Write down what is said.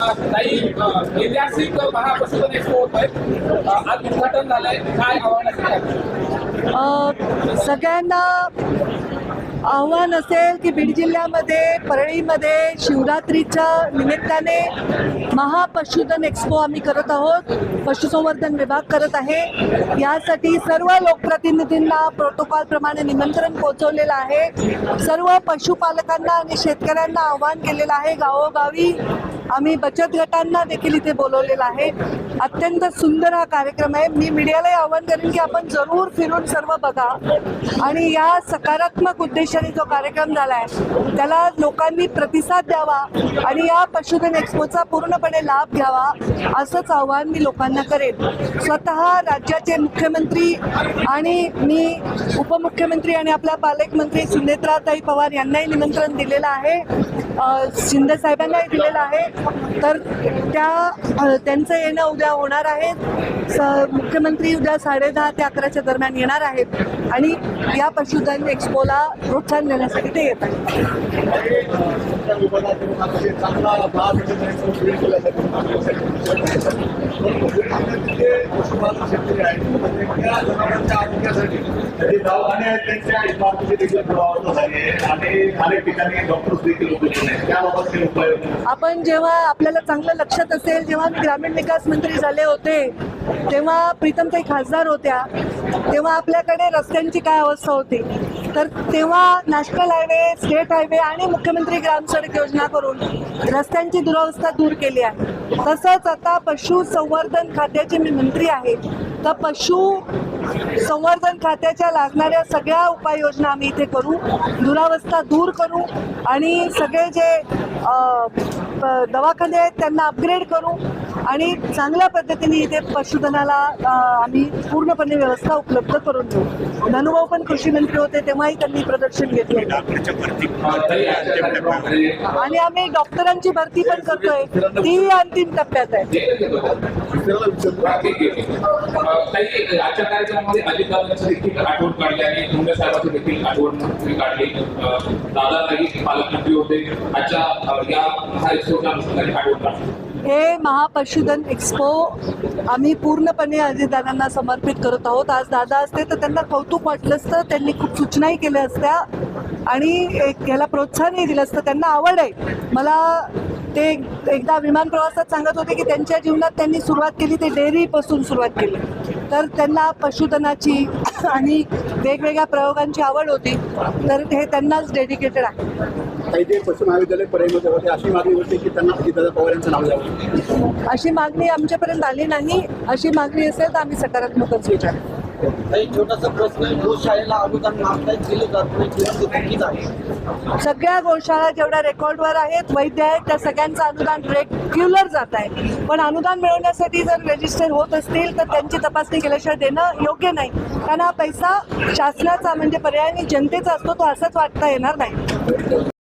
काही ऐतिहासिक महापशुधन एक्सपो होतोय, आज उद्घाटन झालंय, काय आव्हान असेल? सगळ्यांना आव्हान असेल की बीड जिल्ह्यामध्ये परळीमध्ये शिवरात्रीच्या निमित्ताने महापशुधन एक्सपो आम्ही करत आहोत. पशुसंवर्धन विभाग करत आहे. यासाठी सर्व लोकप्रतिनिधींना प्रोटोकॉल प्रमाणे निमंत्रण पोहोचवलेलं आहे. सर्व पशुपालकांना आणि शेतकऱ्यांना आव्हान केलेलं आहे. गावोगावी आम्ही बचत गटांना देखील इथे बोलवलेलं आहे. अत्यंत सुंदर हा कार्यक्रम आहे. मी मीडियालाही आव्हान करेन की आपण जरूर फिरून सर्व बघा आणि या सकारात्मक उद्देशाने जो कार्यक्रम झाला आहे त्याला लोकांनी प्रतिसाद द्यावा आणि या पशुधन एक्सपोचा पूर्णपणे लाभ घ्यावा असंच आव्हान मी लोकांना करेन. स्वतः राज्याचे मुख्यमंत्री आणि मी उपमुख्यमंत्री आणि आपल्या पालकमंत्री सुनेत्राताई पवार यांनाही निमंत्रण दिलेलं आहे. शिंदे साहेबांनाही दिलेलं आहे. तर त्यांचं येणं उद्या होणार आहे. मुख्यमंत्री उद्या 10:30 ते 11च्या दरम्यान येणार आहेत आणि या पशुधन एक्सपोला प्रोत्साहन देण्यासाठी ते येत आहेत. आपण जेव्हा आपल्याला चांगलं लक्षात असेल, जेव्हा मी ग्रामीण विकास मंत्री झाले होते तेव्हा प्रीतमताई खासदार होत्या, तेव्हा आपल्याकडे रस्त्यांची काय अवस्था होती. तर तेव्हा नॅशनल हायवे, स्टेट हायवे आणि मुख्यमंत्री ग्राम सडक योजना करून रस्त्यांची दुरावस्था दूर केली आहे. तसंच आता पशुसंवर्धन खात्याचे मी मंत्री आहे. तर पशु संवर्धन खात्याच्या लागणाऱ्या सगळ्या उपाययोजना आम्ही इथे करू, दुरावस्था दूर करू आणि सगळे जे दवाखाने आहेत त्यांना अपग्रेड करू आणि चांगल्या पद्धतीने इथे पशुधनाला आम्ही पूर्णपणे व्यवस्था उपलब्ध करून देऊ. धनुभाऊ पण कृषी मंत्री होते तेव्हाही त्यांनी प्रदर्शन घेतले आणि आम्ही डॉक्टरांची भरती पण करतोय, ती अंतिम टप्प्यात आहे. आजच्या कार्यक्रमामध्ये अजितदादांची देखील आठवण काढली आणि मुंडे साहेबांची देखील आठवण काढली. दादाही पालकमंत्री होते. आजच्या या महाएक्सपोच्या अनुषंगाने आठवण काढली. हे महापशुधन एक्सपो आम्ही पूर्णपणे अजितदादांना समर्पित करत आहोत. आज दादा असते तर त्यांना कौतुक वाटलं असतं, त्यांनी खूप सूचनाही केल्या असत्या आणि याला प्रोत्साहनही दिलं असतं. त्यांना आवड आहे. मला ते एकदा विमान प्रवासात सांगत होते की त्यांच्या जीवनात त्यांनी सुरुवात केली ते डेअरीपासून सुरुवात केली. तर त्यांना पशुधनाची आणि वेगवेगळ्या प्रयोगांची आवड होती. तर हे त्यांनाच डेडिकेटेड आहे. काही जे पशु महाविद्यालय परळीमध्ये होते अशी मागणी होती की त्यांना अजितदादा पवार यांचं नाव द्यावं. अशी मागणी आमच्यापर्यंत आली नाही. अशी मागणी असेल तर आम्ही सकारात्मकच विचार. काही छोटासा प्रश्न, गोशाळेला अनुदान मागतायत, दिलं जात नाही, सगळ्या गोशाळा जेवढ्या रेकॉर्डवर आहेत, वैद्य आहेत, त्या सगळ्यांचं अनुदान रेग्युलर जात आहे. पण अनुदान मिळवण्यासाठी जर रजिस्टर होत असतील तर त्यांची तपासणी केल्याशिवाय देणं योग्य नाही. कारण हा पैसा शासनाचा म्हणजे पर्यायाने जनतेचा असतो, तो असंच वाटता येणार नाही.